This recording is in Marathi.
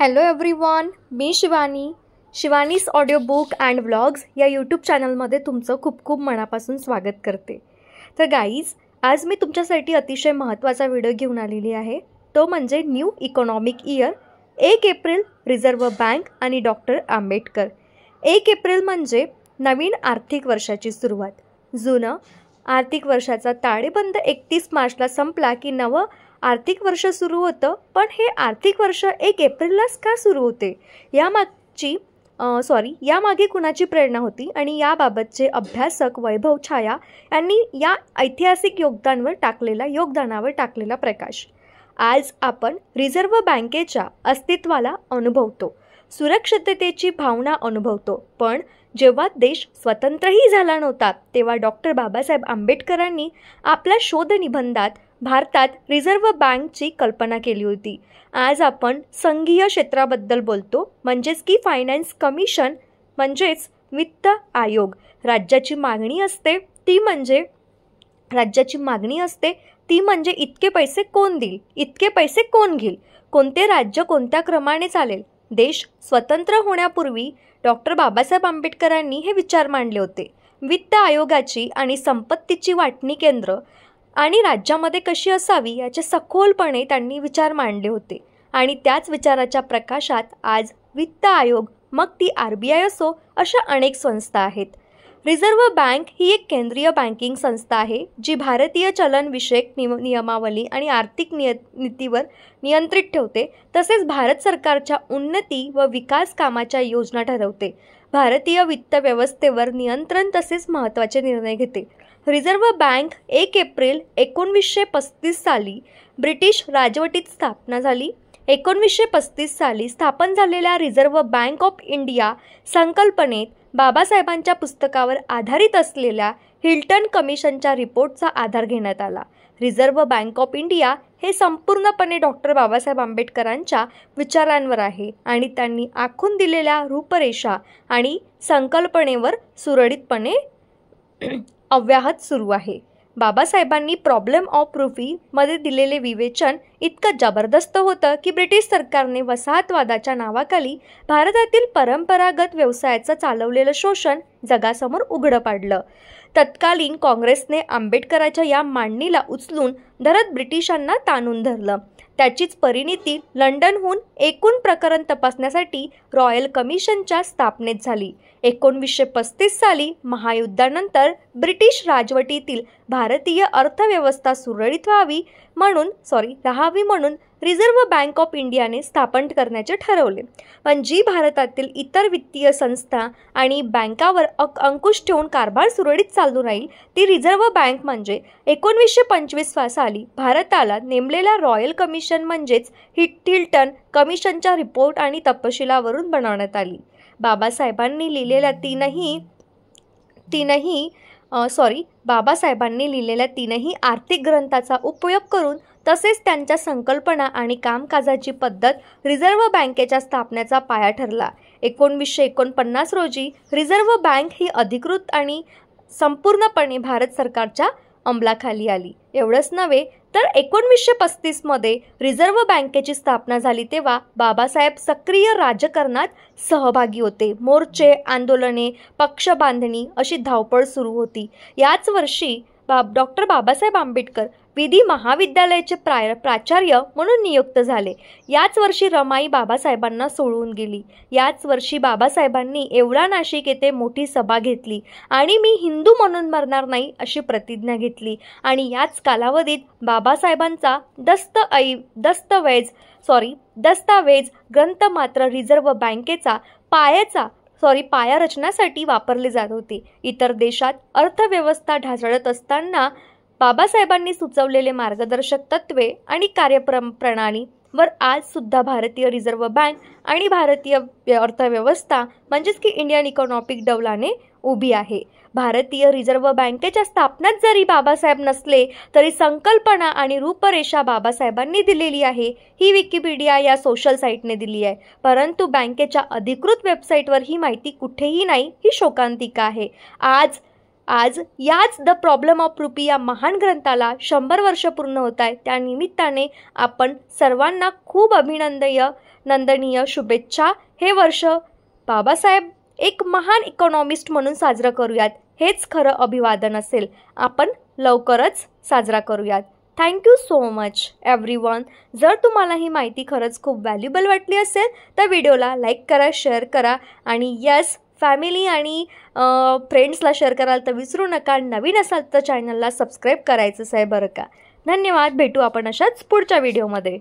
हॅलो एव्हरीवन, मी Shivani's audio book and vlogs या यूट्यूब चॅनलमध्ये तुमचं खूप खूप मनापासून स्वागत करते. तर गाईज, आज मी तुमच्यासाठी अतिशय महत्त्वाचा व्हिडिओ घेऊन आलेली आहे. तो म्हणजे new economic year, 1 April, reserve bank आणि डॉक्टर आंबेडकर. 1 एप्रिल म्हणजे नवीन आर्थिक वर्षाची सुरुवात. जुनं आर्थिक वर्षाचा ताळेबंद 31 मार्चला संपला की नवं आर्थिक वर्ष सुरू होतं. पण हे आर्थिक वर्ष 1 एप्रिललाच का सुरू होते, यामागे कुणाची प्रेरणा होती आणि याबाबतचे अभ्यासक वैभव छाया यांनी या ऐतिहासिक योगदानावर टाकलेला प्रकाश. आज आपण रिझर्व्ह बँकेच्या अस्तित्वाला अनुभवतो, सुरक्षिततेची भावना अनुभवतो. पण जेव्हा देश स्वतंत्रही झाला नव्हता तेव्हा डॉक्टर बाबासाहेब आंबेडकरांनी आपल्या शोधनिबंधात भारतात रिझर्व्ह बँकची कल्पना केली होती. आज आपण संघीय क्षेत्राबद्दल बोलतो, म्हणजेच की फायनान्स कमिशन म्हणजेच वित्त आयोग. राज्याची मागणी असते ती म्हणजे इतके पैसे कोण देईल, इतके पैसे कोण घेईल, कोणते राज्य कोणत्या क्रमाने चालेल. देश स्वतंत्र होण्यापूर्वी डॉक्टर बाबासाहेब आंबेडकरांनी हे विचार मांडले होते. वित्त आयोगाची आणि संपत्तीची वाटणी केंद्र आणि राज्यामध्ये कशी असावी याचे सखोलपणे त्यांनी विचार मांडले होते. आणि त्याच विचाराच्या प्रकाशात आज वित्त आयोग, मग ती RBI असो, अशा अनेक संस्था आहेत. रिझर्व्ह बँक ही एक केंद्रीय बँकिंग संस्था आहे जी भारतीय चलनविषयक नियमावली आणि आर्थिक नीतीवर नियंत्रित ठेवते, तसेच भारत सरकारच्या उन्नती व विकास कामाच्या योजना ठरवते. भारतीय वित्त व्यवस्थेवर नियंत्रण तसेच महत्त्वाचे निर्णय घेते. रिझर्व्ह बँक 1 एप्रिल 1935 साली ब्रिटिश राजवटीत स्थापना झाली. 1935 साली स्थापन झालेल्या रिझर्व्ह बँक ऑफ इंडिया संकल्पनेत बाबासाहेबांच्या पुस्तकावर आधारित असलेल्या हिल्टन कमिशनच्या रिपोर्टचा आधार घेण्यात आला. रिझर्व्ह बँक ऑफ इंडिया हे संपूर्णपणे डॉक्टर बाबासाहेब आंबेडकरांच्या विचारांवर आहे आणि त्यांनी आखून दिलेल्या रूपरेषा आणि संकल्पनेवर सुरळीतपणे अव्याहत सुरू आहे. बाबासाहेबांनी प्रॉब्लेम ऑफ प्रूफीमध्ये दिलेले विवेचन इतकं जबरदस्त होतं की ब्रिटिश सरकारने वसाहतवादाच्या नावाखाली भारतातील परंपरागत व्यवसायाचं चालवलेलं शोषण जगासमोर उघडं पाडलं. तत्कालीन काँग्रेसने आंबेडकरांच्या या मांडणीला उचलून धरत ब्रिटिशांना ताणून धरलं. त्याचीच परिणिती लंडनहून एकूण प्रकरण तपासण्यासाठी रॉयल कमिशनच्या स्थापनेत झाली. 1935 साली महायुद्धानंतर ब्रिटिश राजवटीतील भारतीय अर्थव्यवस्था सुरळीत राहावी म्हणून रिझर्व्ह बँक ऑफ इंडियाने स्थापन करण्याचे ठरवले. पण जी भारतातील इतर वित्तीय संस्था आणि बँकावर अंकुश ठेवून कारभार सुरळीत चालू राहील ती रिझर्व्ह बँक म्हणजे 1925 साली भारताला नेमलेल्या रॉयल कमिशन म्हणजेच हिल्टन कमिशनच्या रिपोर्ट आणि तपशिलावरून बनवण्यात आली. बाबासाहेबांनी लिहिलेल्या तीनही आर्थिक ग्रंथाचा उपयोग करून तसेच त्यांच्या संकल्पना आणि कामकाजाची पद्धत रिझर्व्ह बँकेच्या स्थापनेचा पाया ठरला. 1949 रोजी रिझर्व्ह बँक ही अधिकृत आणि संपूर्णपणे भारत सरकारच्या अंमलाखाली आली. एवढंच नव्हे तर 1935 मध्ये रिझर्व्ह बँकेची स्थापना झाली तेव्हा बाबासाहेब सक्रिय राजकारणात सहभागी होते. मोर्चे, आंदोलने, पक्षबांधणी अशी धावपळ सुरू होती. याच वर्षी डॉक्टर बाबासाहेब आंबेडकर विधी महाविद्यालयाचे प्राचार्य म्हणून नियुक्त झाले. याच वर्षी रमाई बाबासाहेबांना सोडून गेली. याच वर्षी बाबासाहेबांनी येवला नाशिक येथे मोठी सभा घेतली आणि मी हिंदू म्हणून मरणार नाही अशी प्रतिज्ञा घेतली. आणि याच कालावधीत बाबासाहेबांचा दस्तावेज ग्रंथ मात्र रिझर्व्ह बँकेचा पाया रचण्यासाठी वापरले जात होते. इतर देशात अर्थव्यवस्था ढासळत असताना बाबासाहेबांनी सुचवलेले मार्गदर्शक तत्त्वे आणि कार्यप्रणालीवर आज सुद्धा भारतीय रिझर्व्ह बँक आणि भारतीय अर्थव्यवस्था म्हणजेच की इंडियन इकॉनॉमिक डौलाने उभी आहे. भारतीय रिझर्व्ह बँकेच्या स्थापनेत जरी बाबासाहेब नसले तरी संकल्पना आणि रूपरेषा बाबासाहेबांनी दिलेली आहे. ही विकिपीडिया या सोशल साईटने दिली आहे, परंतु बँकेच्या अधिकृत वेबसाईटवर ही माहिती कुठेही नाही. ही शोकांतिका आहे. आज याच द प्रॉब्लेम ऑफ रुपी या महान ग्रंथाला 100 वर्ष पूर्ण होत आहे. त्यानिमित्ताने आपण सर्वांना खूप नंदनीय शुभेच्छा. हे वर्ष बाबासाहेब एक महान इकॉनॉमिस्ट म्हणून साजरं करूयात. हेच खरं अभिवादन असेल. आपण लवकरच साजरा करूयात. Thank you so much everyone. जर तुम्हाला ही माहिती खरंच खूप व्हॅल्युबल वाटली असेल तर व्हिडिओला लाईक करा, शेअर करा आणि यस, फॅमिली आणि फ्रेंड्सला शेअर कराल तर विसरू नका. नवीन असाल तर चॅनलला सबस्क्राईब करायचंच आहे बरं का. धन्यवाद. भेटू आपण अशाच पुढच्या व्हिडिओमध्ये.